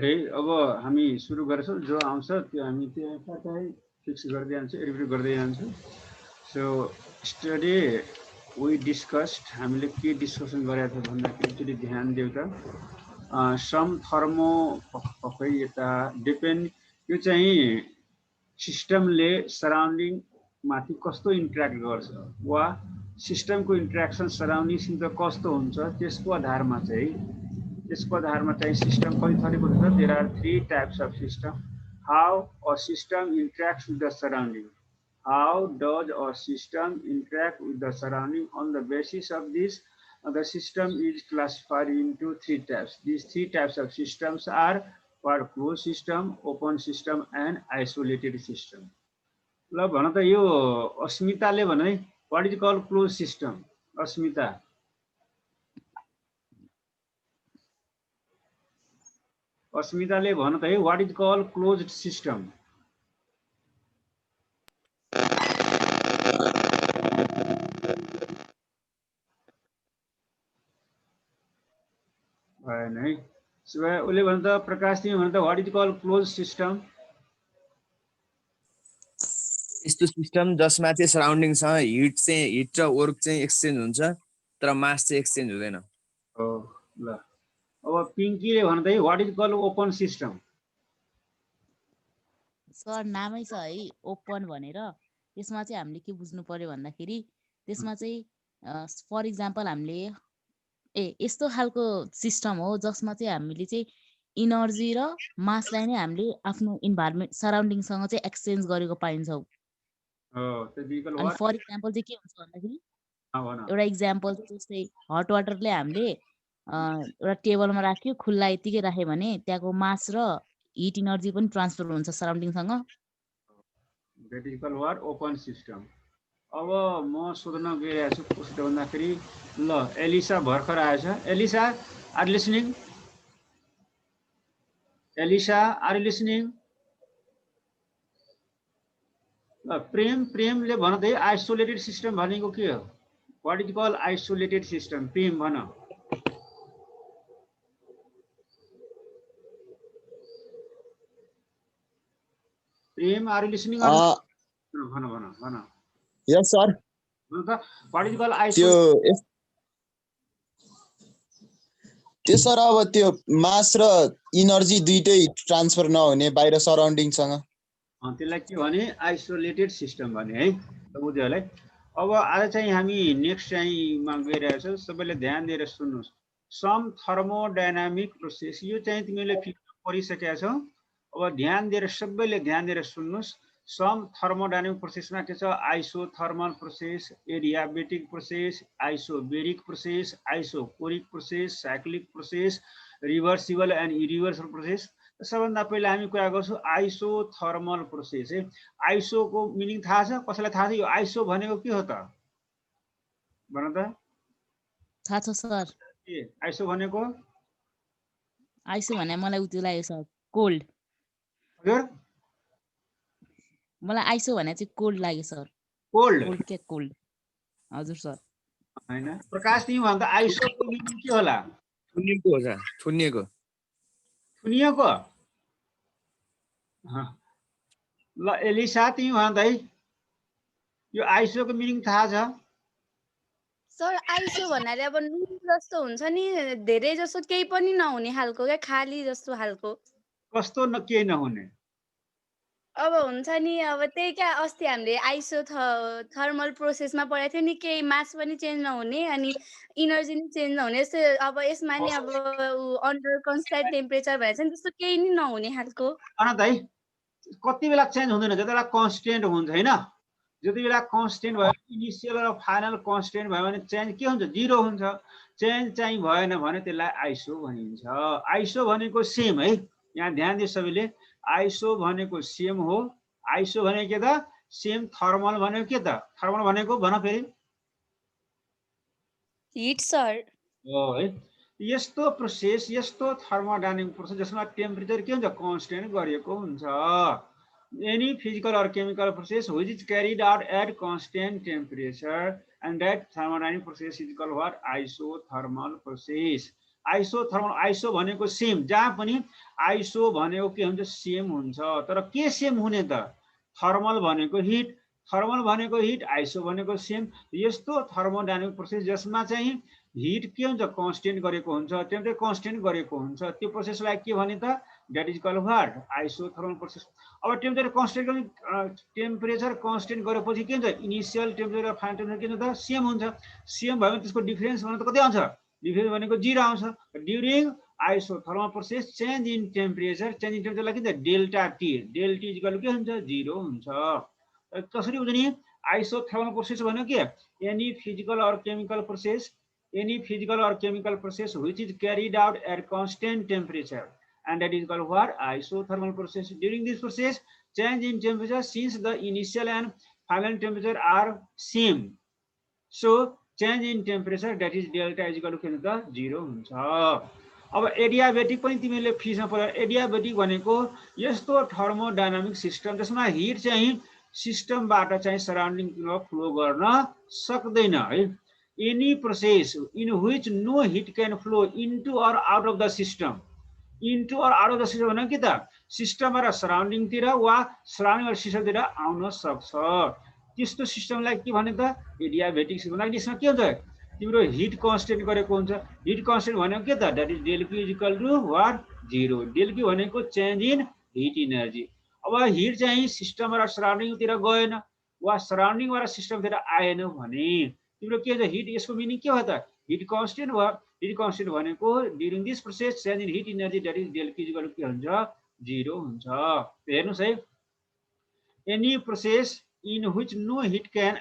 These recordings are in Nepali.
है। अब हामी सुरु गर्छौँ, जो आउँछ त्यो हामी त्यहाँ फिक्स गर्दै जान्छौँ, रिभ्यू गर्दै जान्छौँ। सो स्टडी वी डिस्कस्ड, हामीले के डिस्कसन गरेका थियौँ भन्दाखेरि एकचोटि ध्यान देऊ त। सम थर्मो पक्कै यता डिपेन्ड, यो चाहिँ सिस्टमले सराउन्डिङ माथि कस्तो इन्ट्र्याक्ट गर्छ वा सिस्टमको इन्ट्र्याक्सन सराउन्डिङसित कस्तो हुन्छ, त्यसको आधारमा चाहिँ सिस्टम कति थरीको हुन्छ। There are 3 types of system. How a system interacts with the surrounding, how does a system interact with the surrounding. On the basis of this, the system is classified into 3 types. These 3 types of systems are for closed system, open system and isolated system. ल भन त यो अस्मिताले भन है, what is called closed system? अस्मिता अस्मिताले भन त है, what is called closed system? भएन है। उसले भन्छ त प्रकाश तिमी भन्छ what is called close system? यस्तो सिस्टम जसमा चाहिँ सराउन्डिङसँग हिट र वर्क चाहिँ एक्सचेन्ज हुन्छ तर मास चाहिँ एक्सचेन्ज हुँदैन। हो ल, अब पिङ्कीले भन्दा है what is called open system? Sir नामै छ है ओपन भनेर, त्यसमा चाहिँ हामीले के बुझ्नु पर्यो भन्दाखेरि त्यसमा चाहिँ फर इक्जाम्पल हामीले यस्तो खालको सिस्टम हो जसमा चाहिँ हामीले चाहिँ इनर्जी र मासलाई नै हामीले आफ्नो इन्भाइरोमेन्ट सराउन्डिङसँग चाहिँ एक्सचेन्ज गरेको पाइन्छौँ। अनि फर इक्जाम्पल चाहिँ के हुन्छ भन्दाखेरि एउटा इक्जाम्पल जस्तै हट वाटरले हामीले एउटा टेबलमा राख्यो, खुल्ला यतिकै राख्यो भने त्यहाँको मास र हिट इनर्जी पनि ट्रान्सफर हुन्छ सराउन्डिङसँग। That is called what? Open system. अब म सोध्न गइरहेको छु कस्तो भन्दाखेरि, ल एलिसा भर्खर आएछ। Elisa are listening? Elisa are listening? ल प्रेमले भन त आइसोलेटेड सिस्टम भनेको के हो? What is called isolated system? Prem भन। Prem are listening? भन भन भन। Yes sir. भन त व्हाट इज कॉल्ड आइसोलेटेड? त्यो सर अब त्यो मास र इनर्जी दुईटै ट्रान्सफर नहुने बाहिर सराउन्डिङसँग, त्यसलाई के भने? आइसोलेटेड सिस्टम भने है। बुझ्यो होला है। अब आज चाहिँ हामी नेक्स्ट चाहिँमा गइरहेको छौँ, सबैले ध्यान दिएर सुन्नुहोस्। सम थर्मोडाइनामिक प्रोसेस, यो चाहिँ तिमीले पढिसकेका छौ। अब ध्यान दिएर सबैले ध्यान दिएर सुन्नुहोस्। सम थर्मोडाइनामिक प्रोसेसमा के छ? Isothermal process, adiabatic process, isobaric process, isochoric process, cyclic process, reversible and irreversible process. सबभन्दा पहिला हामी कुरा गर्छौँ आइसोथर्मल प्रोसेस है। आइसोको मिनिङ थाहा छ? कसैलाई थाहा छ यो आइसो भनेको के हो त? भन त। थाहा छ सर। के आइसो भनेको? आइसो भने मलाई उति लाग्यो सर, कोल्ड। हजुर मलाई आइसो भने चाहिँ कोल्ड लाग्यो सर। कोल्ड? कोल्ड के कोल्ड? हजुर सर। हैन प्रकाश तिमी भन्छ आइसोको मिनिङ के होला? थुनिएको हो सर, थुनिएको। थुनिएको? ल एलिसा तिमी भन्छ है यो आइसोको मिनिङ थाहा छ? सर आइसो भन्नाले अब नुन जस्तो हुन्छ नि, धेरै जस्तो केही पनि नहुने खालको क्या, खाली जस्तो खालको। कस्तो केही नहुने? अब हुन्छ नि, अब त्यही क्या अस्ति हामीले आइसो थर्मल प्रोसेसमा पढाएको थियो नि, केही मास पनि चेन्ज नहुने अनि इनर्जी पनि चेन्ज नहुने। यस्तो अब यसमा नि अब अन्डर कन्सटेन्ट टेम्परेचर भनेर चाहिँ त्यस्तो केही नि नहुने खालको। अनन्त है कति बेला चेन्ज हुँदैन? जति बेला कन्स्टेन्ट हुन्छ हैन? जति बेला कन्स्टेन्ट भयो, इनिसियल र फाइनल कन्स्टेन्ट भयो भने चेन्ज के हुन्छ? जिरो हुन्छ। चेन्ज चाहिँ भएन भने त्यसलाई आइसो भनिन्छ। आइसो भनेको सेम है, यहाँ ध्यान दिए सबैले। आइसो भनेको सेम हो। आइसो भनेको के त? सेम। थर्मल भनेको के त? थर्मल भनेको भन फेरि। Hit sir. हो है। यस्तो प्रोसेस, यस्तो थर्मोडाइनामिक प्रोसेस जसमा टेम्परेचर के हुन्छ? कन्स्टेन्ट गरिएको हुन्छ। Any physical or chemical process which is carried out at constant temperature, and that thermodynamic process is called what? Isothermal process. Iso भनेको सेम, जहाँ पनि आइसो भनेको के हुन्छ सेम हुन्छ। तर के सेम हुने त, थर्मल भनेको हिट, थर्मल भनेको हिट, आइसो भनेको सेम। यस्तो थर्मोडाइनामिक प्रोसेस जसमा चाहिँ हिट के हुन्छ कन्स्टेन्ट गरेको हुन्छ, टेम्परेचर कन्स्टेन्ट गरेको हुन्छ, त्यो प्रोसेसलाई के भने त that is called what isothermal process. अब टेम्परेचर कन्स्टेन्ट गरेपछि के हुन्छ इनिसियल टेम्परेचर र फाइनल टेम्परेचर के हुन्छ त सेम हुन्छ। सेम भयो भने त्यसको डिफरेन्स भनेको त कति आउँछ, डिफरेन्स भनेको 0 आउँछ। During isothermal process change in temperature, change in टेम्परेचरलाई के हुन्छ delta T, del T equal के हुन्छ 0 हुन्छ। कसरी बुझ्ने, आइसोथर्मल प्रोसेस भनेको के, एनी फिजिकल और chemical process, any physical or chemical process which is carried out at constant temperature, and that is called what isothermal process. During this process change in temperature, since the initial and final temperature are same, so change in temperature that is delta is equal to 0 हुन्छ। अब एडियाबेटिक पनि तिमीले फिसमा पढ्यो। एडियाबेटिक भनेको यस्तो थर्मोडाइनामिक सिस्टम जसमा हिट चाहिँ सिस्टमबाट चाहिँ सराउन्डिङमा फ्लो गर्न सक्दैन है। any process in which no heat can flow into or out of the system, into or out of the system भनेको के त सिस्टमबाट सराउन्डिङतिर वा सराउन्डिङबाट सिस्टमतिर आउन सक्छ, त्यस्तो सिस्टमलाई के भने त एडियाबेटिक सिस्टम। लागि यसमा के हुन्छ तिम्रो हिट कन्स्टेन्ट गरेको हुन्छ। हिट कन्स्टेन्ट भनेको के त that is del Q is equal to what 0। Del Q भनेको चेन्ज इन हिट इनर्जी। अब हिट चाहिँ सिस्टमबाट सराउन्डिङतिर गएन वा सराउन्डिङबाट सिस्टमतिर आएन भने तिम्रो के हुन्छ हिट, यसको मिनिङ के हो त हिट कन्स्टेन्ट भयो। हिट कन्स्टेन्ट भनेको during this process change in heat energy that is del Q equal to के हुन्छ 0 हुन्छ। हेर्नुस् है, any process in which no heat can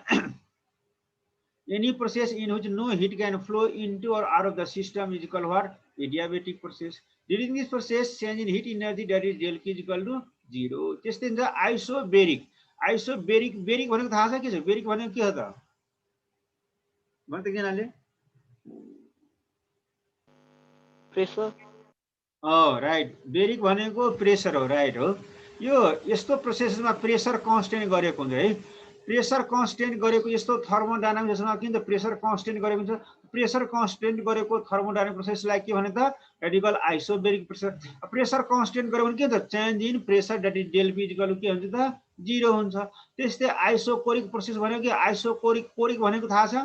any process in which no heat can flow into or out of the system is called what adiabatic process. During this process change in heat energy that is del Q is equal to 0. त्यस्तै हुन्छ आइसोबेरिक। आइसोबेरिक बेरिक भनेको थाहा छ के छ, बेरिक भनेको के हो त भन्छ किनाले प्रेसर। राइट, बेरिक भनेको प्रेसर हो, राइट हो। यो यस्तो प्रोसेसमा प्रेसर कन्स्टेन्ट गरेको हुन्छ है। प्रेसर कन्स्टेन्ट गरेको यस्तो थर्मोडाइनामिक जसमा किन त प्रेसर कन्स्टेन्ट गरेको हुन्छ। प्रेसर कन्स्टेन्ट गरेको थर्मोडाइनामिक प्रोसेसलाई के भने त radical isobaric pressure. Pressure constant गर्यो भने के हुन्छ change in pressure that is del P equal के हुन्छ त 0 हुन्छ। त्यस्तै आइसोकोरिक प्रोसेस भनेको के, आइसोकोरिक कोरिक भनेको थाहा छ,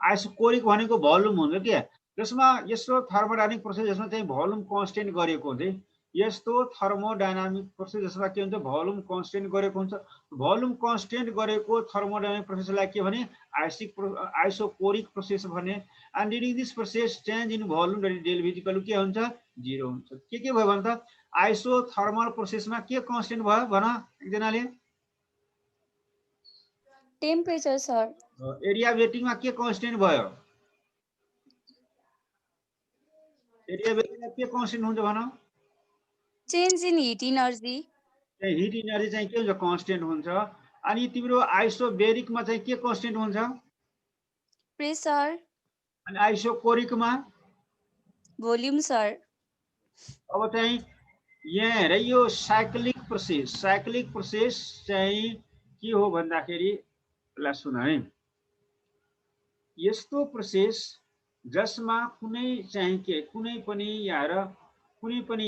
आइसोकोरिक भनेको भोल्युम हुन्छ के, जसमा यस्तो थर्मोडाइनामिक प्रोसेस जसमा चाहिँ भोल्युम कन्स्टेन्ट गरेको हुन्छ। यस्तो थर्मोडाइनामिक प्रोसेस जसमा के हुन्छ भोल्युम कन्स्टेन्ट गरेको हुन्छ। भोल्युम कन्स्टेन्ट गरेको थर्मोडाइनामिक प्रोसेसलाई के भने आइसोकोरिक प्रोसेस भने। And during this process change in volume del V equal के हुन्छ 0 हुन्छ। के भयो भने त आइसोथर्मल प्रोसेसमा के कन्स्टेन्ट भयो भन एकजनाले, टेम्परेचर सर। एडियाबेटिकमा के कन्स्टेन्ट भयो, एडियाबेटिकमा के कन्स्टेन्ट हुन्छ भन, change in heat energy. Hit energy चाहिँ के हुन्छ कन्स्टेन्ट हुन्छ। अनि तिम्रो आइसोबेरिकमा चाहिँ के कन्स्टेन्ट हुन्छ, प्रेसर। अनि आइसोकोरिकमा भोल्युम सर। अब चाहिँ यहाँ हेर यो साइक्लिक प्रोसेस चाहिँ के हो भन्दाखेरि ल सुन है, यस्तो प्रोसेस जसमा कुनै चाहिँ के कुनै पनि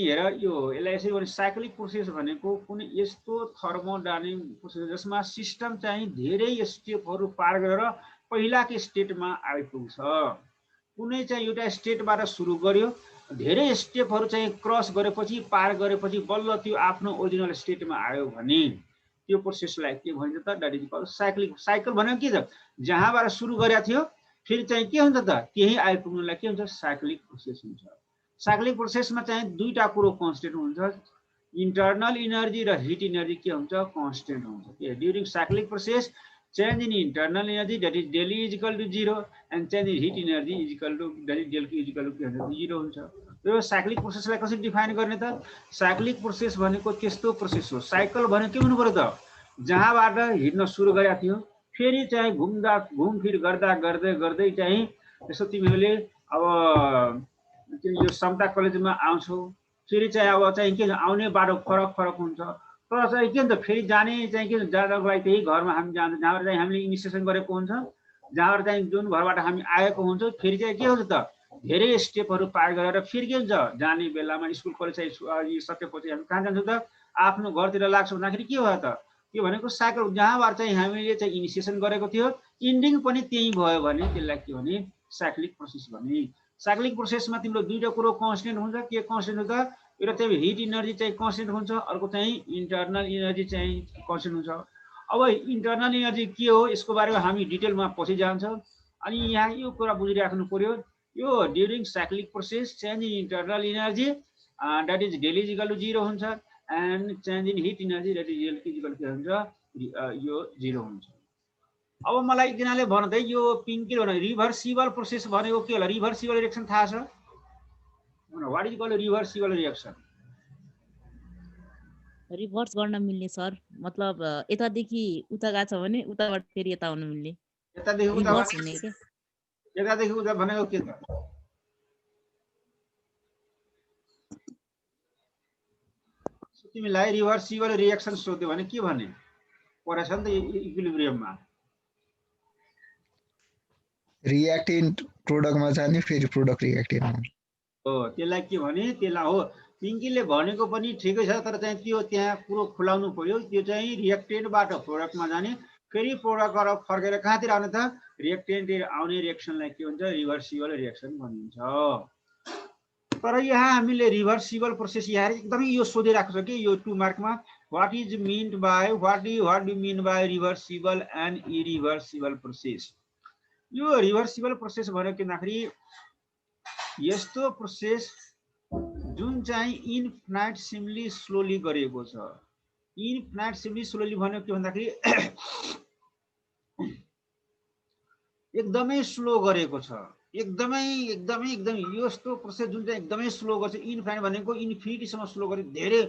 हेर यो यसलाई यसरी भने साइक्लिक प्रोसेस भनेको कुनै यस्तो थर्मोडाइनामिक प्रोसेस जसमा सिस्टम चाहिँ धेरै स्टेपहरू पार गरेर पहिलाको स्टेटमा आइपुग्छ। कुनै चाहिँ एउटा स्टेटबाट सुरु गर्यो, धेरै स्टेपहरू चाहिँ क्रस गरेपछि पार गरेपछि बल्ल त्यो आफ्नो ओरिजिनल स्टेटमा आयो भने त्यो प्रोसेसलाई के भन्छ त that is called cyclic. Cycle भनेको के छ, जहाँबाट सुरु गरेको थियो फेरि चाहिँ के हुन्छ त त्यही आइपुग्नुलाई के हुन्छ साइक्लिक प्रोसेस हुन्छ। साइक्लिक प्रोसेसमा चाहिँ दुईटा कुरो कन्स्टेन्ट हुन्छ, इन्टरनल इनर्जी र हिट इनर्जी के हुन्छ कन्स्टेन्ट हुन्छ। During cyclic process change in internal energy that is del is equal to 0 and change in heat energy is equal to that is del Q is equal to के हुन्छ 0 हुन्छ। यो साइक्लिक प्रोसेसलाई कसरी डिफाइन गर्ने त, साइक्लिक प्रोसेस भनेको त्यस्तो प्रोसेस हो। साइकल भनेको के हुनु पर्यो त, जहाँबाट हिँड्न सुरु गरेको थियो फेरि चाहिँ घुमफिर गर्दा गर्दै चाहिँ यसो तिमीहरूले अब यो समता कलेजमा आउँछौ, फेरि चाहिँ अब चाहिँ के आउने बाटो फरक हुन्छ, तर चाहिँ के हुन्छ फेरि जाने चाहिँ के जाँदाको लागि त्यही घरमा हामी जान्छ जहाँबाट चाहिँ हामीले इनिसिएसन गरेको हुन्छ, जहाँबाट चाहिँ जुन घरबाट हामी आएको हुन्छ फेरि चाहिँ के हुन्छ त धेरै स्टेपहरू पार गरेर फेरि के हुन्छ जाने बेलामा स्कुल कलेज सकेपछि हामी कहाँ जान्छौँ त आफ्नो घरतिर लाग्छ भन्दाखेरि के भयो त त्यो भनेको साइकल जहाँबाट चाहिँ हामीले चाहिँ इनिसिएसन गरेको थियो इन्डिङ पनि त्यही भयो भने त्यसलाई के भने साइक्लिक प्रोसेस भने साइक्लिक प्रोसेसमा तिम्रो दुईटा कुरो कन्स्टेन्ट हुन्छ के कन्स्टेन्ट हुन्छ एउटा चाहिँ हिट इनर्जी चाहिँ कन्स्टेन्ट हुन्छ अर्को चाहिँ इन्टरनल इनर्जी चाहिँ कन्स्टेन्ट हुन्छ अब इन्टरनल इनर्जी के हो यसको बारेमा हामी डिटेलमा पछि जान्छौँ अनि यहाँ यो कुरा बुझिराख्नु पर्यो यो during cyclic process change in internal energy that is del is equal to 0 हुन्छ and change in heat energy that is equal के हुन्छ यो 0 हुन्छ अब मलाई एकजनाले भन्दै यो पिङ्किल भने रिभर्सिबल प्रोसेस भनेको के होला रिभर्सिबल रिएक्सन थाहा छ what is called reversible reaction reverse गर्न मिल्ने सर मतलब यतादेखि उता गएको छ भने उताबाट फेरि यता आउनु मिल्ने यतादेखि उता रिभर्स हुने के यतादेखि उता भनेको के त तिमीलाई रिभर्सिबल रिएक्सन सोध्यो भने के भने परेछ नि त इक्विलिब्रियममा रिएक्टेन्ट प्रोडक्टमा जाने फेरि प्रोडक्ट रिएक्टेन्ट हो त्यसलाई के भने त्यसलाई हो पिङ्कीले भनेको पनि ठिकै छ तर चाहिँ त्यो त्यहाँ कुरो खुलाउनु पर्यो त्यो चाहिँ रिएक्टेन्टबाट प्रोडक्टमा जाने फेरि प्रोडक्टबाट फर्केर कहाँतिर आउने त रिएक्टेन्टतिर आउने रिएक्सनलाई के भन्छ रिभर्सिबल रिएक्सन भनिन्छ तर यहाँ हामीले रिभर्सिबल प्रोसेस यहाँ एकदमै यो सोधिरहेको छ कि यो 2 मार्कमा what is meant by what do mean by reversible and irreversible process यो रिभर्सिबल प्रोसेस भनेको के भन्दाखेरि यस्तो प्रोसेस जुन चाहिँ इन्फिनाइटसिमली स्लोली गरेको छ इन्फिनाइटसिमली स्लोली भनेको के भन्दाखेरि एकदमै स्लो गरेको छ एकदमै यस्तो प्रोसेस जुन चाहिँ एकदमै स्लो गर्छ इन्फिनाइट भनेको इन्फिनिटीसम्म स्लो गरे धेरै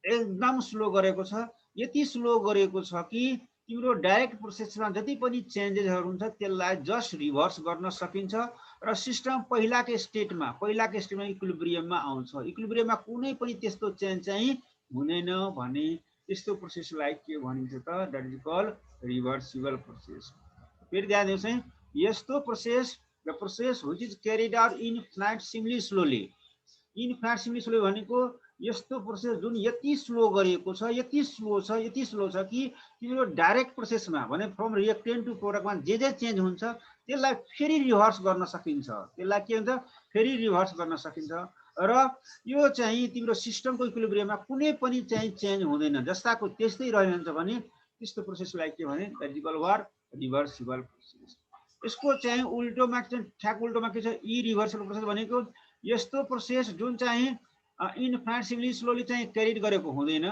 एकदम स्लो गरेको छ यति स्लो गरेको छ कि तिम्रो डाइरेक्ट प्रोसेसमा जति पनि चेन्जेसहरू हुन्छ त्यसलाई जस्ट रिभर्स गर्न सकिन्छ र सिस्टम पहिलाकै स्टेटमा इक्विलिब्रियममा आउँछ इक्विलिब्रियममा कुनै पनि त्यस्तो चेन्ज चाहिँ हुँदैन भने त्यस्तो प्रोसेसलाई के भनिन्छ त that is called reversible process फेरि ध्यान दिनुहोस् है यस्तो process the process which is carried out infinitesimally slowly भनेको यस्तो प्रोसेस जुन यति स्लो गरेको छ यति स्लो छ कि तिम्रो डाइरेक्ट प्रोसेसमा भने फ्रम रिएक्टेन्ट टु प्रोडक्टमा जे चेन्ज हुन्छ त्यसलाई फेरि रिभर्स गर्न सकिन्छ त्यसलाई के हुन्छ फेरि रिभर्स गर्न सकिन्छ र यो चाहिँ तिम्रो सिस्टमको इक्विलिब्रियममा कुनै पनि चाहिँ चेन्ज हुँदैन जस्ताको त्यस्तै रहन्छ भने त्यस्तो प्रोसेसलाई के भने that is called reversible process यसको चाहिँ उल्टोमा ठ्याक उल्टोमा के छ इरिभर्सिबल प्रोसेस भनेको यस्तो प्रोसेस जुन चाहिँ इन्फिनाइटसिमली स्लोली चाहिँ क्यारिड गरेको हुँदैन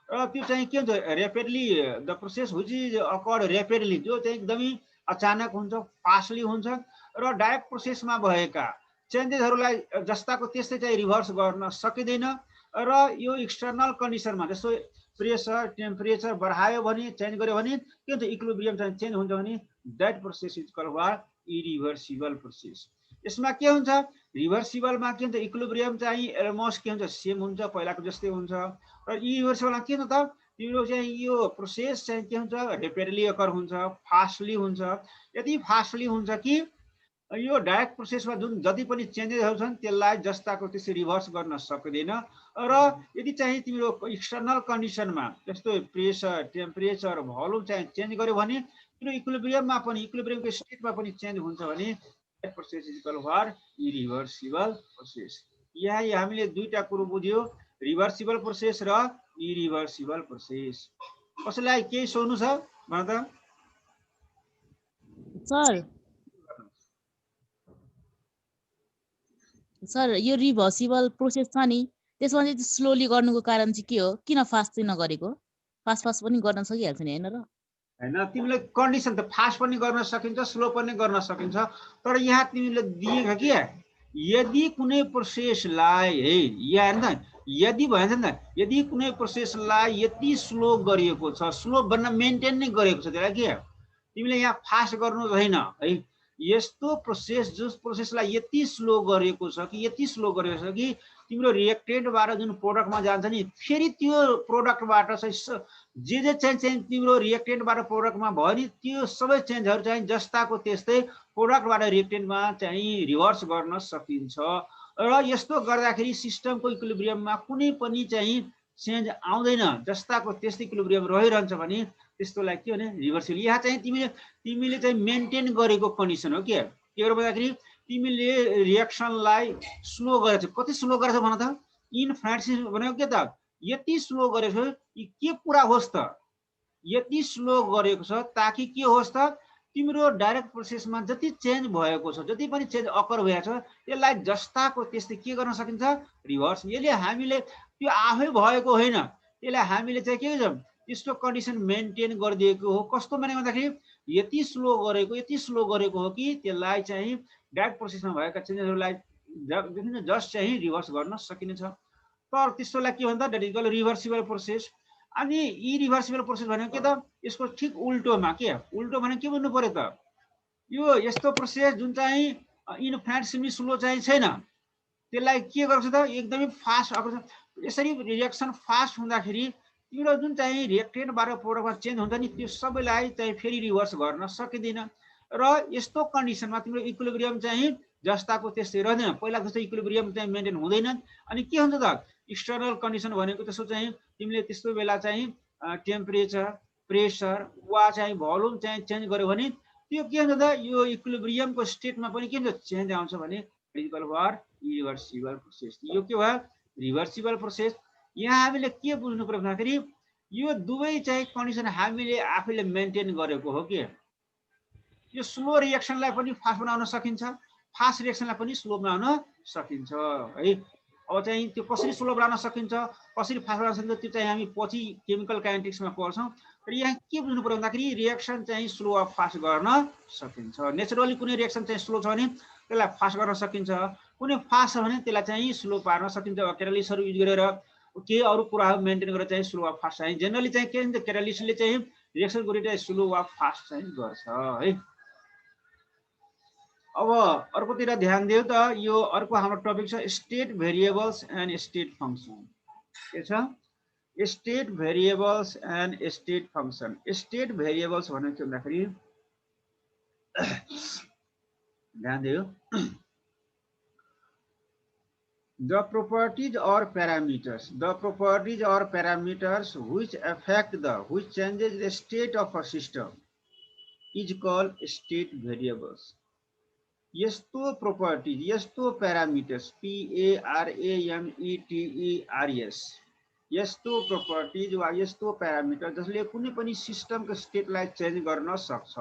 र त्यो चाहिँ के हुन्छ rapidly the process which is occurred rapidly जो चाहिँ एकदमै अचानक हुन्छ फास्टली हुन्छ र डाइरेक्ट प्रोसेसमा भएका चेन्जेसहरूलाई जस्ताको त्यस्तै चाहिँ रिभर्स गर्न सकिँदैन र यो एक्सटर्नल कन्डिसनमा जस्तो प्रेसर टेम्परेचर बढायो भने चेन्ज गर्यो भने के हुन्छ इक्विलिब्रियम चाहिँ चेन्ज हुन्छ भने that process is called irreversible process यसमा के हुन्छ रिभर्सिबलमा के हुन्छ इक्विलिब्रियम चाहिँ अलमोस्ट के हुन्छ सेम हुन्छ पहिलाको जस्तै हुन्छ र इरिभर्सिबलमा के हुन्छ त तिम्रो चाहिँ यो प्रोसेस चाहिँ के हुन्छ ऱ्यापिडली अकर हुन्छ फास्टली हुन्छ यति फास्टली हुन्छ कि यो डाइरेक्ट प्रोसेसमा जुन जति पनि चेन्जेसहरू छन् त्यसलाई जस्ताको त्यसै रिभर्स गर्न सक्दैन र यदि चाहिँ तिम्रो एक्सटर्नल कन्डिसनमा जस्तो प्रेसर टेम्परेचर भोल्युम चाहिँ चेन्ज गर्यो भने तिम्रो इक्विलिब्रियमको स्टेटमा पनि चेन्ज हुन्छ भने that process is called irreversible process यहाँ हामीले दुईटा कुरो बुझ्यो रिभर्सिबल प्रोसेस र इरिभर्सिबल प्रोसेस कसैलाई केही सोध्नु छ भन त सर यो रिभर्सिबल प्रोसेस छ नि त्यसमा चाहिँ स्लोली गर्नुको कारण चाहिँ के हो किन फास्ट चाहिँ नगरेको फास्ट पनि गर्न सकिहाल्छ नि हैन र हैन तिमीले कन्डिसन त फास्ट पनि गर्न सकिन्छ स्लो पनि गर्न सकिन्छ तर यहाँ तिमीले दिएको के यदि कुनै प्रोसेसलाई है यहाँ हेर्नु यदि भन्छ नि यदि कुनै प्रोसेसलाई यति स्लो गरिएको छ स्लो बन्न मेन्टेन नै गरेको छ त्यसलाई के तिमीले यहाँ फास्ट गर्नु छैन है यस्तो प्रोसेस जो प्रोसेसलाई यति स्लो गरेको छ कि तिम्रो रिएक्टेन्टबाट जुन प्रोडक्टमा जान्छ नि फेरि त्यो प्रोडक्टबाट चाहिँ जे चाहिँ तिम्रो रिएक्टेन्टबाट प्रोडक्टमा भयो नि त्यो सबै चेन्जहरू चाहिँ जस्ताको त्यस्तै प्रोडक्टबाट रिएक्टेन्टमा चाहिँ रिभर्स गर्न सकिन्छ। र यस्तो गर्दाखेरि सिस्टमको इक्विलिब्रियममा कुनै पनि चाहिँ चेन्ज आउँदैन, जस्ताको त्यस्तै इक्विलिब्रियम रहिरहन्छ भने त्यस्तोलाई के भने रिभर्सिबल। यहाँ चाहिँ तिमीले चाहिँ मेन्टेन गरेको कन्डिसन हो के भन्दाखेरि तिमीले रिएक्सनलाई स्लो गरेछौ। कति स्लो गरेछौ भन त? इनफाइनाइट भनेको के त? यति स्लो गरेछौ के पुरा होस् त, यति स्लो गरेको छ ताकि के होस् त तिम्रो डाइरेक्ट प्रोसेसमा जति चेन्ज भएको छ, जति पनि चेन्ज अकर भएको छ त्यसलाई जस्ताको त्यस्तै के गर्न सकिन्छ? रिभर्स। यसले हामीले त्यो आफै भएको होइन, त्यसलाई हामीले चाहिँ के गर्छौँ? त्यस्तो कन्डिसन मेन्टेन गरिदिएको हो। कस्तो भने भन्दाखेरि यति स्लो गरेको हो कि त्यसलाई चाहिँ डाइरेक्ट प्रोसेसमा भएका चेन्जेसहरूलाई जस्ट चाहिँ रिभर्स गर्न सकिनेछ। तर त्यस्तोलाई के भन्छ? That is called reversible process. अनि इरिभर्सिबल प्रोसेस भनेको के त? यसको ठिक उल्टोमा के उल्टो भने के भन्नु पर्यो त? यो यस्तो प्रोसेस जुन चाहिँ इनफाइनाइट स्लो चाहिँ छैन त्यसलाई के गर्छ त? एकदमै फास्ट आएको छ। यसरी रिएक्सन फास्ट हुँदाखेरि तिम्रो जुन चाहिँ रिएक्टेन्टबाट प्रोडक्टमा चेन्ज हुन्छ नि त्यो सबैलाई चाहिँ फेरि रिभर्स गर्न सकिँदैन। र यस्तो कन्डिसनमा तिम्रो इक्विलिब्रियम चाहिँ जस्ताको त्यस्तै रहँदैन, पहिला जस्तो इक्विलिब्रियम चाहिँ मेन्टेन हुँदैन। अनि के हुन्छ त? एक्सटर्नल कन्डिसन भनेको त्यसो चाहिँ तिमीले त्यस्तो बेला चाहिँ टेम्परेचर, प्रेसर वा चाहिँ भोल्युम चाहिँ चेन्ज गर्यो भने त्यो के हुन्छ त? यो इक्विलिब्रियमको स्टेटमा पनि के हुन्छ? चेन्ज आउँछ भने इरिभर्सिबल प्रोसेस। यो के भयो? Reversible process. यहाँ हामीले के बुझ्नु पर्यो भन्दाखेरि यो दुवै चाहिँ कन्डिसन हामीले आफैले मेन्टेन गरेको हो कि यो स्लो रिएक्सनलाई पनि फास्ट बनाउन सकिन्छ, फास्ट रिएक्सनलाई पनि स्लो बनाउन सकिन्छ है। अब चाहिँ त्यो कसरी स्लो बनाउन सकिन्छ, कसरी फास्ट बनाउन सकिन्छ त्यो चाहिँ हामी पछि केमिकल काइनेटिक्समा पढ्छौँ। र यहाँ के बुझ्नु पर्यो भन्दाखेरि रिएक्सन चाहिँ स्लो वा फास्ट गर्न सकिन्छ। नेचुरली कुनै रिएक्सन चाहिँ स्लो छ भने त्यसलाई फास्ट गर्न सकिन्छ, कुनै फास्ट छ भने त्यसलाई चाहिँ स्लो पार्न सकिन्छ। क्याटालिस्टहरू युज गरेर केही अरू कुराहरू मेन्टेन गरेर चाहिँ स्लो वा फास्ट चाहिँ जेनरली चाहिँ के हुन्छ? क्याटालिस्टले चाहिँ रिएक्सनको रेट चाहिँ स्लो वा फास्ट चाहिँ गर्छ है। अब अर्कोतिर ध्यान दियो त यो अर्को हाम्रो टपिक छ state variables and state function. के छ? State variables and state function. State variables भनेको के भन्दाखेरि ध्यान दियो the properties or parameters which changes the state of a system is called state variables. यस्तो properties, यस्तो parameters, PARAMETERS, यस्तो properties वा यस्तो parameter जसले कुनै पनि सिस्टमको स्टेटलाई चेन्ज गर्न सक्छ।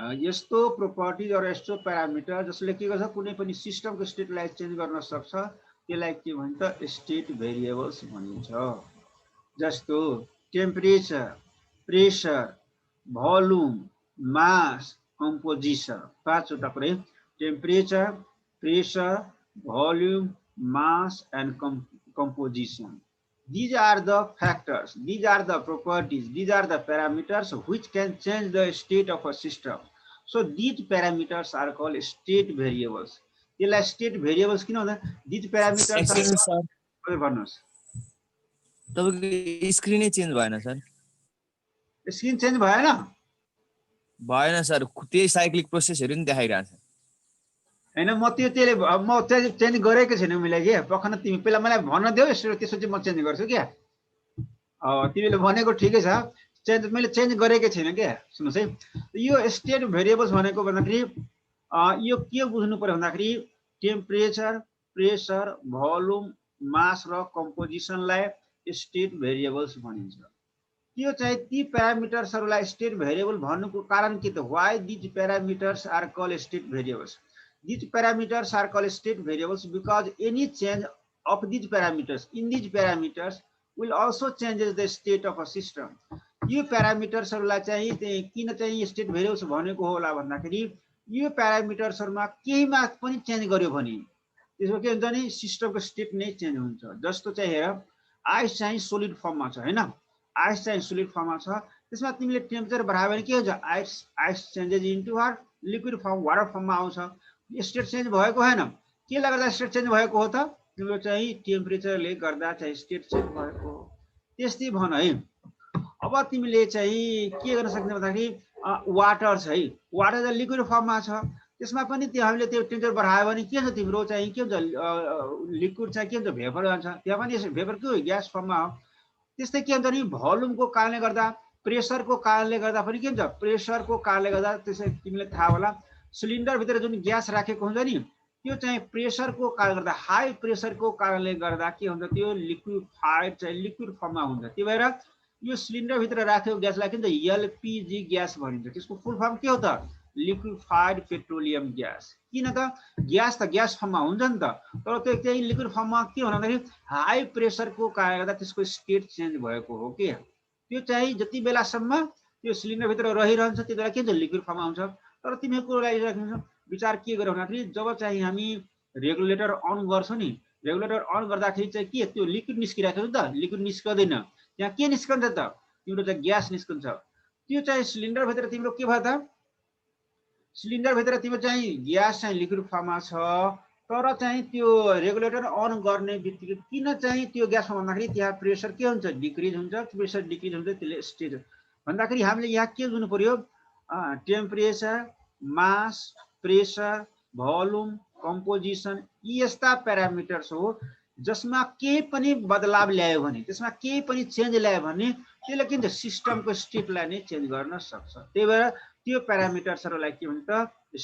यस्तो प्रोपर्टिज और यस्तो प्यारामिटर जसले के गर्छ? कुनै पनि सिस्टमको स्टेटलाई चेन्ज गर्न सक्छ त्यसलाई के भन्छ? स्टेट भेरिएबल्स भनिन्छ। जस्तो टेम्परेचर, प्रेसर, भोल्युम, मास, कम्पोजिसन। पाँचवटा कुरा: temperature, pressure, volume, mass and composition. These are the factors, these are the properties, these are the parameters which can change the state of a system. So these parameters are called state variables. त्यसलाई state variables किन भन्छ? These parameters are भन्नुस्। तपाईको स्क्रिनै चेन्ज भएन सर? स्क्रिन चेन्ज भएन? भएन सर, त्यही साइक्लिक प्रोसेसहरु नि देखाइरहेछ। हैन म त्यसले म चेन्ज गरेको छैन मलाई के पखन तिमी पहिला मलाई भन्न दियो त्यसपछि म चेन्ज गर्छु के। तिमीले भनेको ठिकै छ, मैले चेन्ज गरेकै छैन के। सुन्नुस् है, यो स्टेट भेरिएबल्स भनेको भन्दाखेरि यो के बुझ्नु पर्यो भन्दाखेरि टेम्परेचर, प्रेसर, भोल्युम, मास र कम्पोजिसनलाई स्टेट भेरिएबल्स भनिन्छ। त्यो चाहिँ ती प्यारामिटर्सहरुलाई स्टेट भेरिएबल भन्नुको कारण के त? Why these parameters are called state variables? These parameters are called state variables because any change of these parameters in these parameters will also changes the state of a system. यो प्यारामिटर्सहरुलाई चाहिँ किन चाहिँ स्टेट भेरिएबल्स भनेको होला भन्दाखेरि यो प्यारामिटर्सहरुमा केहीमा पनि चेन्ज गर्यो भने त्यसो के हुन्छ नि सिस्टमको स्टेट नै चेन्ज हुन्छ। जस्तो चाहिँ हेर, आइस चाहिँ सोलिड फर्ममा छ हैन, आइस चाहिँ सोलिड फर्ममा छ, त्यसमा तिमीले टेम्परेचर बढायो भने के हुन्छ? Ice changes into liquid form, water फर्ममा आउँछ। स्टेट चेन्ज भएको हैन, केले गर्दा स्टेट चेन्ज भएको हो त? तिम्रो चाहिँ टेम्परेचरले गर्दा चाहिँ स्टेट चेन्ज भएको हो। त्यस्तै भन है। अब तिमीले चाहिँ के गर्न सक्ने भन्दाखेरि वाटर छ है, वाटर त लिक्विड फर्ममा छ, त्यसमा पनि त्यो हामीले त्यो टेम्परेचर बढायो भने के हुन्छ तिम्रो चाहिँ के हुन्छ लिक्विड चाहिँ के हुन्छ भेपर जान्छ, त्यहाँ पनि भेपर के हो ग्यास फर्ममा हो। त्यस्तै के हुन्छ नि भोल्युमको कारणले गर्दा प्रेसरको कारणले गर्दा पनि के हुन्छ प्रेसरको कारणले गर्दा त्यसै तिमीलाई थाहा होला सिलिन्डरभित्र जुन ग्यास राखेको हुन्छ नि त्यो चाहिँ प्रेसरको कारणले गर्दा हाई प्रेसरको कारणले गर्दा के हुन्छ त्यो लिक्विफाइड चाहिँ लिक्विड फर्ममा हुन्छ। त्यही भएर यो सिलिन्डरभित्र राखेको ग्यासलाई के भन्छ एलपीजी ग्यास भनिन्छ। त्यसको फुल फर्म के हो त लिक्विफाइड पेट्रोलियम ग्यास। किन त ग्यास फर्ममा हुन्छ नि त, तर त्यो चाहिँ लिक्विड फर्ममा के भन्दाखेरि हाई प्रेसरको कारणले गर्दा त्यसको स्टेट चेन्ज भएको हो के। त्यो चाहिँ जति बेलासम्म त्यो सिलिन्डरभित्र रहिरहन्छ त्यति बेला के हुन्छ लिक्विड फर्ममा हुन्छ। तर तिमीको कुरोलाई विचार के गर्यो भन्दाखेरि जब चाहिँ हामी रेगुलेटर अन गर्छौँ नि, रेगुलेटर अन गर्दाखेरि चाहिँ के त्यो लिक्विड निस्किरहेको छ त, लिक्विड निस्कदैन, त्यहाँ के निस्कन्छ त तिम्रो चाहिँ ग्यास निस्कन्छ। त्यो चाहिँ सिलिन्डरभित्र तिम्रो के भयो त सिलिन्डरभित्र तिम्रो चाहिँ ग्यास चाहिँ लिक्विड फर्ममा छ, तर चाहिँ त्यो रेगुलेटर अन गर्ने बित्तिकै किन चाहिँ त्यो ग्यास फर्म भन्दाखेरि त्यहाँ प्रेसर के हुन्छ डिक्रिज हुन्छ, प्रेसर डिक्रिज हुन्छ त्यसले स्टेट भन्दाखेरि हामीले यहाँ के बुझ्नु पर्यो टेम्परेचर मास प्रेसर भोल्युम कम्पोजिसन यी यस्ता प्यारामिटर्स हो जसमा केही पनि बदलाव ल्यायो भने त्यसमा केही पनि चेन्ज ल्यायो भने त्यसले के हुन्छ सिस्टमको स्टेटलाई नै चेन्ज गर्न सक्छ। त्यही भएर त्यो प्यारामिटर्सहरूलाई के भन्छ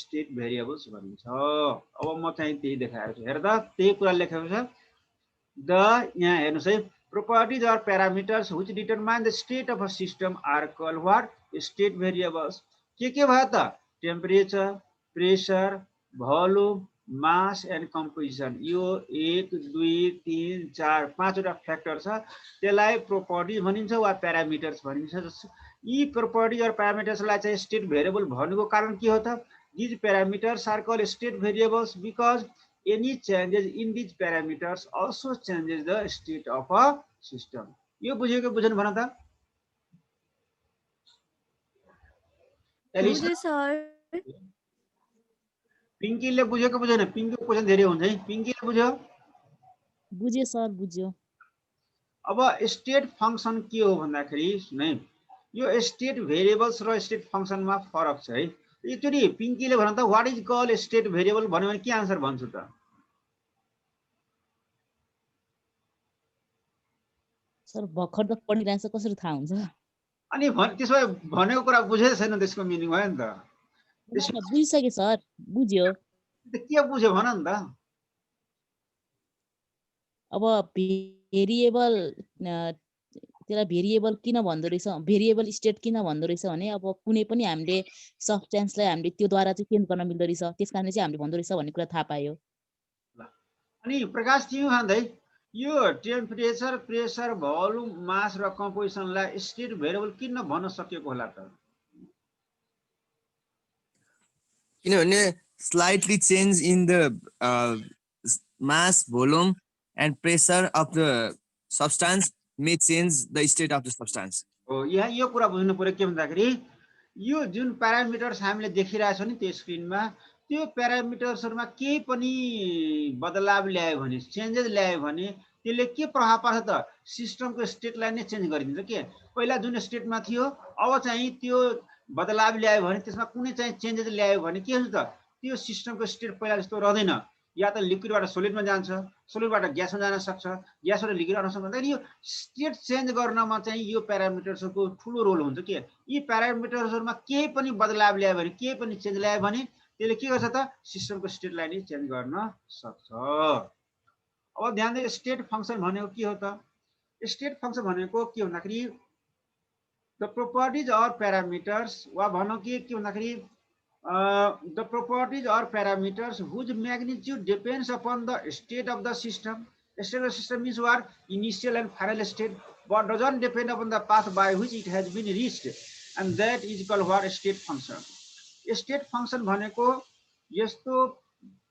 स्टेट भेरिएबल्स भनिन्छ। अब म चाहिँ त्यही देखाएको छु, हेर त त्यही कुरा लेखेको छ द यहाँ हेर्नुहोस् है properties or parameters which determine the state of a system are called what state variables। के भयो त temperature pressure volume mass and composition यो 1 2 3 4 5वटा फ्याक्टर छ त्यसलाई प्रोपर्टिज भनिन्छ वा प्यारामिटर्स भनिन्छ। यी प्रोपर्टिज और प्यारामिटर्सलाई चाहिँ स्टेट भेरिएबल भन्नुको कारण के हो त these parameters are called state variables because any changes in these parameters also changes the state of a system। यो बुझेको बुझेन भन त बुझे सर। पिंकीले बुझेको बुझेन पिंकीको क्वेशन धेरै हुन्छ है पिंकीले बुझ्यो बुझ्यो सर बुझ्यो। अब स्टेट फंक्सन के हो भन्दाखेरि सुनै यो स्टेट भेरिएबल्स र स्टेट फंक्सनमा फरक छ है। एकचोटी पिंकीले भन त what is called state variable भन्यो भने के आन्सर भन्छु त सर भर्खर त पढिरहेछ कसरी थाहा हुन्छ? अनि त्यसो भनेको कुरा बुझेको छैन त्यसको मिनिङ भयो नि त। बुझिसके सर बुझ्यो। के बुझ्यो भन नि त। अब भेरिएबल त्यसलाई भेरिएबल किन भन्दो रहेछ भेरिएबल स्टेट किन भन्दो रहेछ भने अब कुनै पनि हामीले सब्स्टेन्सलाई हामीले त्योद्वारा चाहिँ चेन्ज गर्न मिल्दो रहेछ त्यस कारण चाहिँ हामीले भन्दो रहेछ भन्ने कुरा थाहा पायो। अनि प्रकाश तिमी भन्दै यो टेम्परेचर प्रेसर भोल्युम मास र कम्पोजिसनलाई स्टेट भेरिएबल किन भन्न सकेको होला त? किनभने slightly change in the mass volume and pressure of the substance may change the state of the substance। हो यहाँ यो कुरा बुझ्नु पर्यो के भन्दाखेरि यो जुन प्यारामिटर्स हामीले देखिरहेछौँ नि त्यो स्क्रिनमा त्यो प्यारामिटर्सहरुमा केही पनि बदलाव ल्यायो भने चेन्जेस ल्यायो भने त्यसले के प्रभाव पार्छ त सिस्टमको स्टेटलाई नै चेन्ज गरिदिन्छ के। पहिला जुन स्टेटमा थियो अब चाहिँ त्यो बदलाव ल्यायो भने त्यसमा कुनै चाहिँ चेन्जेस ल्यायो भने के हुन्छ त त्यो सिस्टमको स्टेट पहिला जस्तो रहँदैन, या त लिक्विडबाट सोलिडमा जान्छ सोलिडबाट ग्यासमा जान सक्छ ग्यासबाट लिक्विड आउन सक्छ। भन्दाखेरि यो स्टेट चेन्ज गर्नमा चाहिँ यो प्यारामिटर्सको ठुलो रोल हुन्छ के। यी प्यारामिटर्सहरुमा केही पनि बदलाव ल्यायो भने केही पनि चेन्ज ल्यायो भने त्यसले के गर्छ त सिस्टमको स्टेटलाई नै चेन्ज गर्न सक्छ। अब ध्यान दिए स्टेट फंक्सन भनेको के हो त? स्टेट फंक्सन भनेको के भन्दाखेरि द प्रोपर्टिज अर प्यारामिटर्स वा भनौं के भन्दाखेरि the properties or parameters whose magnitude depends upon the state of the system। State of the system means what? Initial and final state, but doesn't depend upon the path by which it has been reached, and that is called what? State function। State function भनेको यस्तो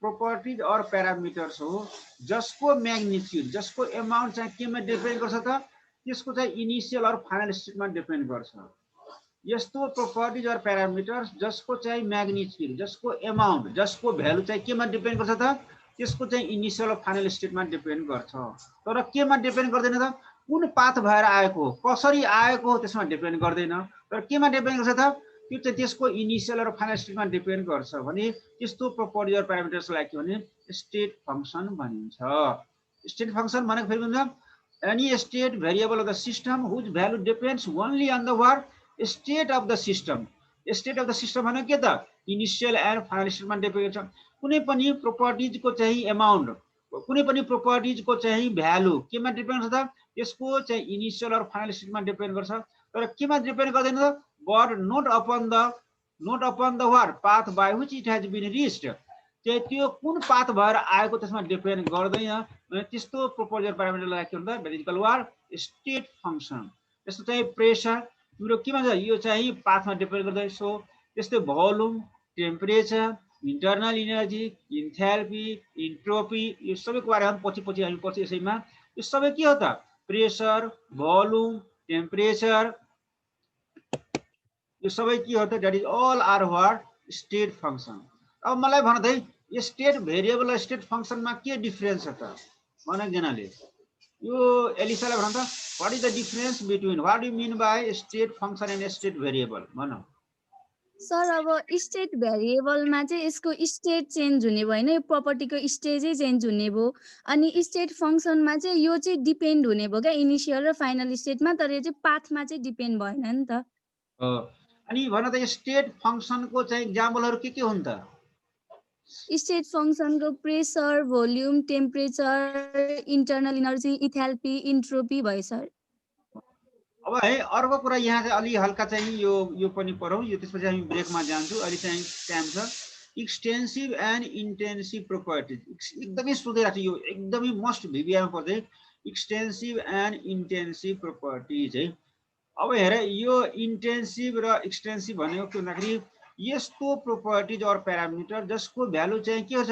properties or parameters हो जसको magnitude जसको amount चाहिँ केमा डिपेन्ड गर्छ त त्यसको चाहिँ इनिशियल और फाइनल स्टेटमा डिपेन्ड गर्छ। यस्तो प्रोपर्टिज और प्यारामिटर्स जसको चाहिँ म्याग्निट्युड जसको अमाउन्ट जसको भ्यालु चाहिँ केमा डिपेन्ड गर्छ त त्यसको चाहिँ इनिसियल र फाइनल स्टेटमा डिपेन्ड गर्छ। तर केमा डिपेन्ड गर्दैन त? कुन पाथ भएर आएको, कसरी आएको त्यसमा डिपेन्ड गर्दैन। तर केमा डिपेन्ड गर्छ त? त्यो चाहिँ त्यसको इनिसियल र फाइनल स्टेटमा डिपेन्ड गर्छ भने त्यस्तो प्रोपर्टिज र प्यारामिटर्सलाई के भने स्टेट फङ्सन भनिन्छ। स्टेट फङ्सन भनेको फेरि हुन्छ any state variable of the system whose value depends only on the what state of the system. State of the system भनेको के त? इनिसियल एन्ड फाइनल स्टेटमा डिपेन्ड गर्छ। कुनै पनि प्रोपर्टिजको चाहिँ अमाउन्ट, कुनै पनि प्रोपर्टिजको चाहिँ भ्यालु केमा डिपेन्ड गर्छ त? यसको चाहिँ इनिसियल र फाइनल स्टेटमा डिपेन्ड गर्छ। तर केमा डिपेन्ड गर्दैन त? But note upon the what path by which it has been reached. त्यो कुन पाथ भएर आएको त्यसमा डिपेन्ड गर्दैन। त्यस्तो प्रोपोजल प्यारामिटरलाई के भन्छ? Variable or state function. त्यस्तो चाहिँ प्रेसर तिम्रो के भन्छ? यो चाहिँ पाथमा डिपेन्ड गर्दैन। सो त्यस्तै volume, temperature, internal energy, enthalpy, entropy, यो सबैको बारेमा पछि हामी पढ्छौँ। यसैमा यो सबै के हो त? प्रेसर, भोल्युम, टेम्परेचर, यो सबै के हो त? That is all are what state function. अब मलाई भन त है, यो स्टेट भेरिएबल र स्टेट फङ्सनमा के डिफरेन्स छ त? एकजनाले यो एलिसालाई भन त, what is the difference between, what do you mean by state function and state variable भन। सर अब स्टेट भेरिएबलमा चाहिँ यसको स्टेट चेन्ज हुने भयो होइन, यो प्रपर्टीको स्टेजै चेन्ज हुने भयो। अनि स्टेट फङ्सनमा चाहिँ यो चाहिँ डिपेन्ड हुने भयो क्या इनिसियल र फाइनल स्टेटमा, तर यो चाहिँ पाथमा चाहिँ डिपेन्ड भएन नि त। अनि भन त स्टेट फङ्सनको चाहिँ एक्जाम्पलहरू के हुन् त? स्टेट फङ्सनको pressure, volume, temperature, internal energy, enthalpy, entropy भयो सर। अब है अर्को कुरा यहाँ चाहिँ अलि हल्का चाहिँ यो पनि पढौँ, यो त्यसपछि हामी ब्रेकमा जान्छौँ। अहिले चाहिँ टाइम छ। एक्सटेन्सिभ एन्ड इन्टेन्सिभ प्रोपर्टिज एकदमै सोधिरहेको छ, यो एकदमै मस्ट भिबिआईमा पर्छ। एक्सटेन्सिभ एन्ड इन्टेन्सिभ प्रोपर्टिज है। अब हेर यो इन्टेन्सिभ र एक्सटेन्सिभ भनेको के भन्दाखेरि यस्तो प्रोपर्टिज अर प्यारामिटर जसको भ्यालु चाहिँ के छ?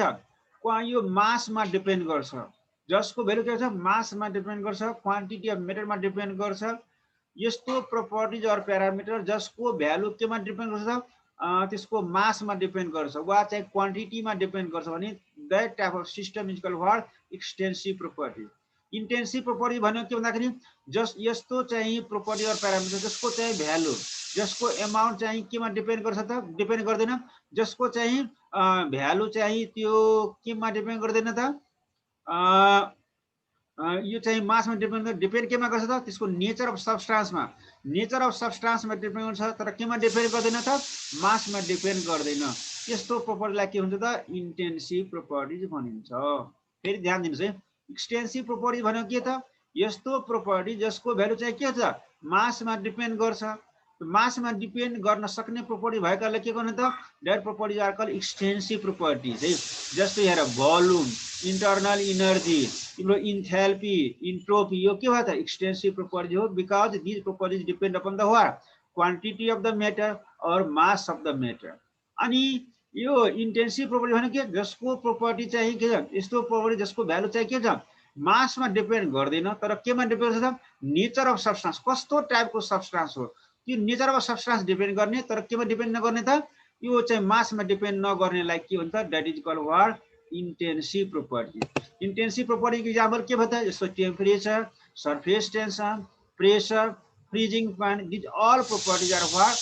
यो मासमा डिपेन्ड गर्छ। जसको भ्यालु के छ? मासमा डिपेन्ड गर्छ, क्वान्टिटी अफ मेटरमा डिपेन्ड गर्छ। यस्तो प्रोपर्टिज अर प्यारामिटर जसको भ्यालु केमा डिपेन्ड गर्छ त? त्यसको मासमा डिपेन्ड गर्छ वा चाहिँ क्वान्टिटीमा डिपेन्ड गर्छ भने that type of system is called what extensive properties. Intensive properties भनेको के भन्दाखेरि यस्तो चाहिँ प्रोपर्टी अर प्यारामिटर जसको चाहिँ भ्यालु, जसको अमाउन्ट चाहिँ केमा डिपेन्ड गर्छ त? डिपेन्ड गर्दैन। जसको चाहिँ भ्यालु चाहिँ त्यो केमा डिपेन्ड गर्दैन त? यो चाहिँ मासमा डिपेन्ड केमा गर्छ त? त्यसको नेचर अफ सब्सटान्समा डिपेन्ड गर्छ। तर केमा डिपेन्ड गर्दैन त? मासमा डिपेन्ड गर्दैन। यस्तो प्रोपर्टीलाई के हुन्छ त? इन्टेन्सिभ प्रोपर्टिज भनिन्छ। फेरि ध्यान दिनुहोस् है, एक्सटेन्सिभ प्रोपर्टिज भनेको के त? यस्तो प्रोपर्टी जसको भ्यालु चाहिँ के छ? मासमा डिपेन्ड गर्छ। मासमा डिपेन्ड गर्न सक्ने प्रोपर्टी भएकाले के गर्नु त? That properties are called extensive properties है। जस्तै हेर भोल्युम, इन्टरनल इनर्जी, तिम्रो इन्थ्याल्पी, इन्ट्रोपी, यो के भयो त? एक्सटेन्सिभ प्रोपर्टिज हो। Because these properties depend upon the what quantity of the matter और मास अफ द म्याटर। अनि यो इन्टेन्सिभ प्रोपर्टी भनेको के? जसको प्रोपर्टी चाहिँ के छ? यस्तो प्रोपर्टी जसको भ्यालु चाहिँ के छ? मासमा डिपेन्ड गर्दैन। तर केमा डिपेन्ड गर्छ? नेचर अफ सब्सटान्स, कस्तो टाइपको सब्सटान्स हो त्यो नेचर अफ सब्सटान्स डिपेन्ड गर्ने। तर केमा डिपेन्ड नगर्ने त? यो चाहिँ मासमा डिपेन्ड नगर्नेलाई के भन्छ? That is called what intensive property. Intensive प्रोपर्टीको एक्जाम्पल के भयो त? जस्तो temperature, surface tension, pressure, freezing point, these all properties are what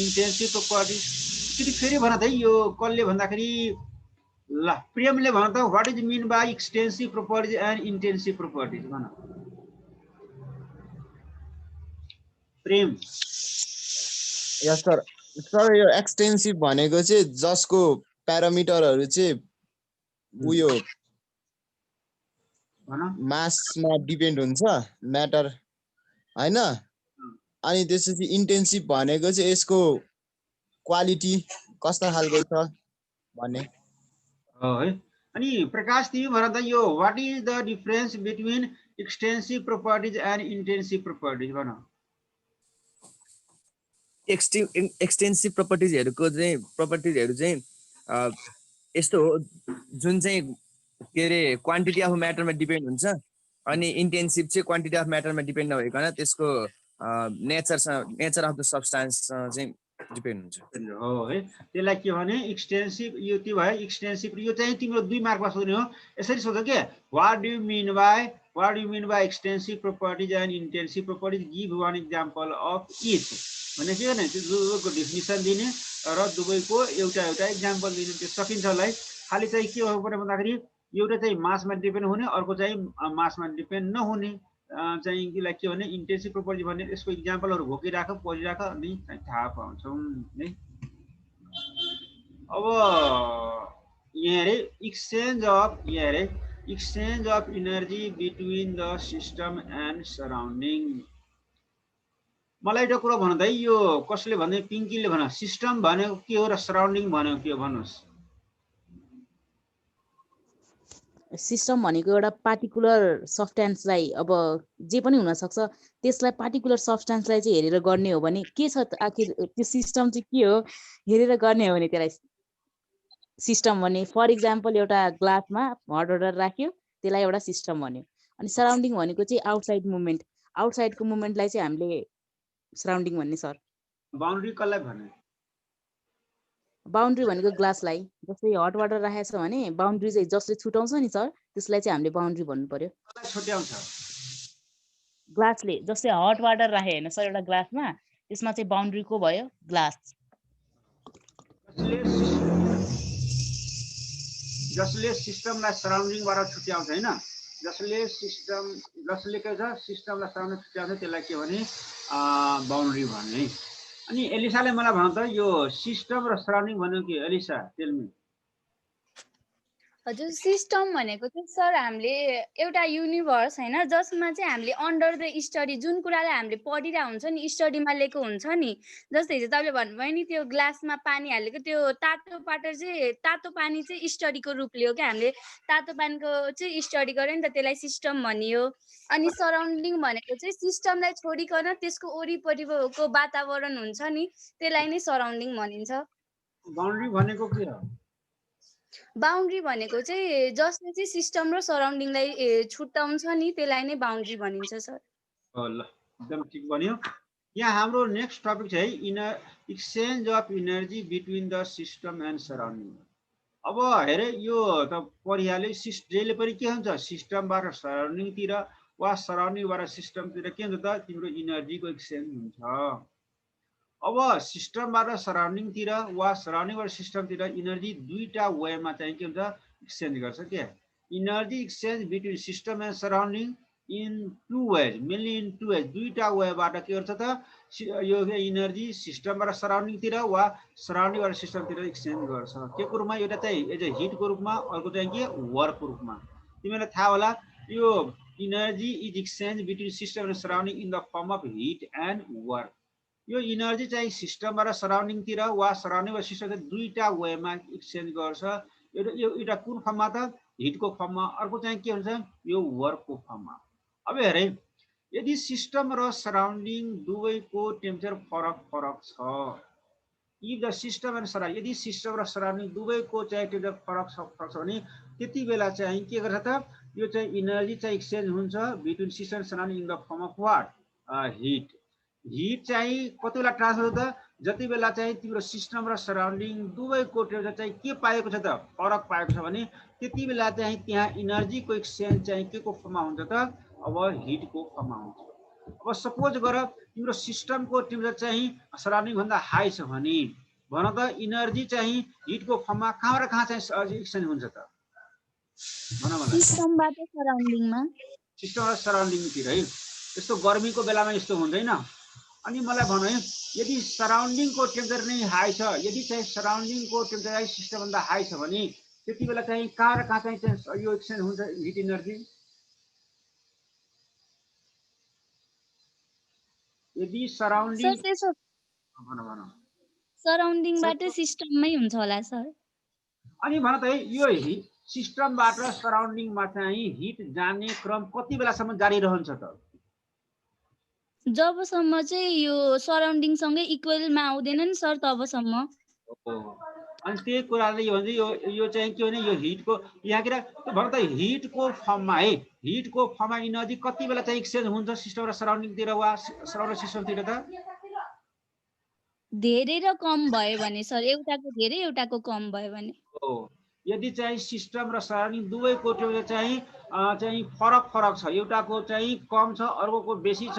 intensive properties. फेरि भन त है, यो कसले भन्दाखेरि ल प्रेमले भन त, what is mean by extensive properties and intensive properties भन। प्रेम। Yes sir. सर यो एक्सटेन्सिभ भनेको चाहिँ जसको प्यारामिटरहरू चाहिँ उयो मासमा डिपेन्ड हुन्छ, म्याटर होइन। अनि त्यसपछि इन्टेन्सिभ भनेको चाहिँ यसको क्वालिटी कस्तो खालको छ भन्ने है। अनि प्रकाश तिमी भन त, yo what is the difference between extensive properties and intensive properties भन। एक्सटेन्सिभ प्रोपर्टिजहरूको चाहिँ यस्तो हो जुन चाहिँ के अरे क्वान्टिटी अफ म्याटरमा डिपेन्ड हुन्छ। अनि इन्टेन्सिभ चाहिँ क्वान्टिटी अफ म्याटरमा डिपेन्ड नभइकन त्यसको नेचर अफ द सब्सटान्स चाहिँ डिपेन्ड हुन्छ हो है त्यसलाई के भने एक्सटेन्सिभ यो त्यो भयो एक्सटेन्सिभ यो चाहिँ तिम्रो 2 मार्कमा सोध्ने हो यसरी सोध्छ के what do you mean by extensive properties and intensive properties give one example of each भने के गर्ने त्यो दुवैको डेफिनिसन दिने र दुवैको एउटा एक्जाम्पल दिने त्यो सकिन्छ होला है खाली चाहिँ के हो भन्दाखेरि एउटा चाहिँ मासमा डिपेन्ड हुने अर्को चाहिँ मासमा डिपेन्ड नहुने चाहिँ यसलाई के भने इन्टेन्सिभ प्रोपर्टी भन्ने यसको इक्जाम्पलहरू भोकिराख पढिराख अनि थाहा पाउँछौँ है अब यहाँ अरे exchange of energy between the system and surrounding मलाई एउटा कुरा भन्नु है यो कसले भन्दै पिङ्कीले भन सिस्टम भनेको के हो र सराउन्डिङ भनेको के हो भन्नुहोस् सिस्टम भनेको एउटा पार्टिकुलर सब्स्टान्सलाई अब जे पनि हुनसक्छ त्यसलाई पार्टिकुलर सब्स्टान्सलाई चाहिँ हेरेर गर्ने हो भने के छ आखिर त्यो सिस्टम चाहिँ के हो हेरेर गर्ने हो भने त्यसलाई सिस्टम भने फर इक्जाम्पल एउटा ग्लासमा हट वाटर राख्यो त्यसलाई एउटा सिस्टम भन्यो अनि सराउन्डिङ भनेको चाहिँ आउटसाइडको मुभमेन्टलाई चाहिँ हामीले सराउन्डिङ भन्ने सर बाउन्ड्री कसलाई भने बाउन्ड्री भनेको ग्लासलाई जस्तै हट वाटर राखेको छ भने बाउन्ड्री चाहिँ जसले छुटाउँछ नि सर त्यसलाई चाहिँ हामीले बाउन्ड्री भन्नु पर्यो छुट्याउँछ ग्लासले जस्तै हट वाटर राखे होइन सर एउटा ग्लासमा त्यसमा चाहिँ बाउन्ड्रीको भयो ग्लास जसले सिस्टमलाई सराउन्डिङबाट छुट्याउँछ हैन जसले के छ सिस्टमलाई सराउन्डिङ छुट्याउँछ त्यसलाई के भने बाउन्ड्री भन्ने अनि एलिसाले मलाई भन त यो सिस्टम र सराउन्डिङ भनेको के एलिसा टेल मी हजुर सिस्टम भनेको चाहिँ सर हामीले एउटा युनिभर्स हैन जसमा चाहिँ हामीले अन्डर द स्टडी जुन कुरालाई हामीले पढिरहेको हुन्छ नि स्टडीमा लिएको हुन्छ नि जस्तै हिजो तपाईँले भन्नुभयो नि त्यो ग्लासमा पानी हालेको त्यो तातो पानी चाहिँ स्टडीको रूप लियो क्या हामीले तातो पानीको चाहिँ स्टडी गर्यो नि त त्यसलाई सिस्टम भनियो अनि सराउन्डिङ भनेको चाहिँ सिस्टमलाई छोडिकन त्यसको वरिपरिको वातावरण हुन्छ नि त्यसलाई नै सराउन्डिङ भनिन्छ बाउन्ड्री भनेको के हो बाउन्ड्री भनेको चाहिँ जसले चाहिँ सिस्टम र सराउन्डिङलाई छुट्याउँछ नि त्यसलाई नै बाउन्ड्री भनिन्छ सर ल एकदम ठिक भन्यो यहाँ हाम्रो नेक्स्ट टपिक चाहिँ exchange of energy between the system and surrounding अब हेरे यो त परिहाल्यो जहिले पनि के हुन्छ सिस्टमबाट सराउन्डिङतिर वा सराउन्डिङबाट सिस्टमतिर के हुन्छ त तिम्रो इनर्जीको एक्सचेन्ज हुन्छ अब सिस्टमबाट सराउन्डिङतिर वा सराउन्डिङबाट सिस्टमतिर इनर्जी दुईटा वेमा चाहिँ के हुन्छ एक्सचेन्ज गर्छ के energy exchange between system and surrounding in to wage mainly in to wage दुईटा वेबाट के गर्छ त यो इनर्जी सिस्टमबाट सराउन्डिङतिर वा सराउन्डिङबाट सिस्टमतिर एक्सचेन्ज गर्छ के को रूपमा एउटा चाहिँ एज ए हिटको रूपमा अर्को चाहिँ के वर्कको रूपमा तिमीलाई थाहा होला यो energy is exchange between system and surrounding in the form of hit and work यो इनर्जी चाहिँ सिस्टमबाट सराउन्डिङतिर वा सराउन्डिङबाट सिस्टमतिर दुईटा वेमा एक्सचेन्ज गर्छ एउटा कुन फर्ममा त हिटको फर्ममा अर्को चाहिँ के हुन्छ यो वर्कको फर्ममा अब हेरे यदि सिस्टम र सराउन्डिङ दुवैको टेम्परेचर फरक छ if the system and surrounding यदि सिस्टम र सराउन्डिङ दुवैको चाहिँ टेम्परेचर फरक छ भने त्यति बेला चाहिँ के गर्छ त यो चाहिँ इनर्जी चाहिँ एक्सचेन्ज हुन्छ between system and surrounding in the form of what heat चाहिँ कति बेला ट्रान्सफर हुन्छ जति बेला चाहिँ तिम्रो सिस्टम र सराउन्डिङ दुवैको टेम्परेचर चाहिँ के पाएको छ त फरक पाएको छ भने त्यति बेला चाहिँ त्यहाँ इनर्जीको एक्सचेन्ज चाहिँ के को फर्ममा हुन्छ त अब हिटको फर्ममा हुन्छ अब सपोज गर तिम्रो सिस्टमको टेम्परेचर चाहिँ सराउन्डिङ भन्दा हाई छ भने भन त इनर्जी चाहिँ हिटको फर्ममा कहाँबाट कहाँ चाहिँ एक्सचेन्ज हुन्छ त भन सिस्टमबाट सराउन्डिङमा सिस्टम र सराउन्डिङतिर है यस्तो गर्मीको बेलामा यस्तो हुँदैन अनि मलाई भन है यदि सराउन्डिङको टेम्परेचर नै हाई छ यदि चाहिँ सराउन्डिङको टेम्परेचर सिस्टम भन्दा हाई छ भने त्यति बेला चाहिँ कहाँ र कहाँ चाहिँ यो एक्सचेन्ज हुन्छ हिट इनर्जी यदि सराउन्डिङ सराउन्डिङबाट सिस्टममै हुन्छ होला सर अनि भन त है यो सिस्टमबाट सराउन्डिङमा चाहिँ हिट जाने क्रम कति बेलासम्म जारी रहन्छ त जबसम्म चाहिँ यो सराउन्डिङसँगै इक्वलमा आउँदैन नि सर तबसम्म अनि त्यही कुराले यो भन्छ यो चाहिँ के भने यो हिटको यहाँतिर भन त हिटको फर्ममा है हिटको फर्ममा इनर्जी कति बेला चाहिँ एक्सचेन्ज हुन्छ सिस्टम र सराउन्डिङतिर वा सराउन्डिङ सिस्टमतिर त धेरै र कम भयो भने सर, एउटाको धेरै एउटाको कम भयो भने हो यदि चाहिँ सिस्टम र सराउन्डिङ दुवैको चाहिँ फरक छ, एउटाको चाहिँ कम छ अर्कोको बेसी छ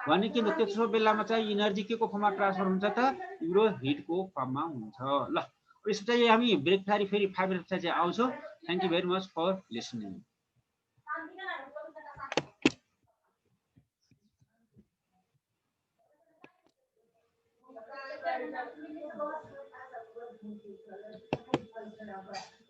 भने किन त्यसो बेलामा चाहिँ इनर्जी के को फर्ममा ट्रान्सफर हुन्छ त युरो हिटको फर्ममा हुन्छ। ल यसो चाहिँ हामी ब्रेक खारी फेरि 5 मिनट चाहिँ आउँछौँ। Thank you very much for listening. Thank you.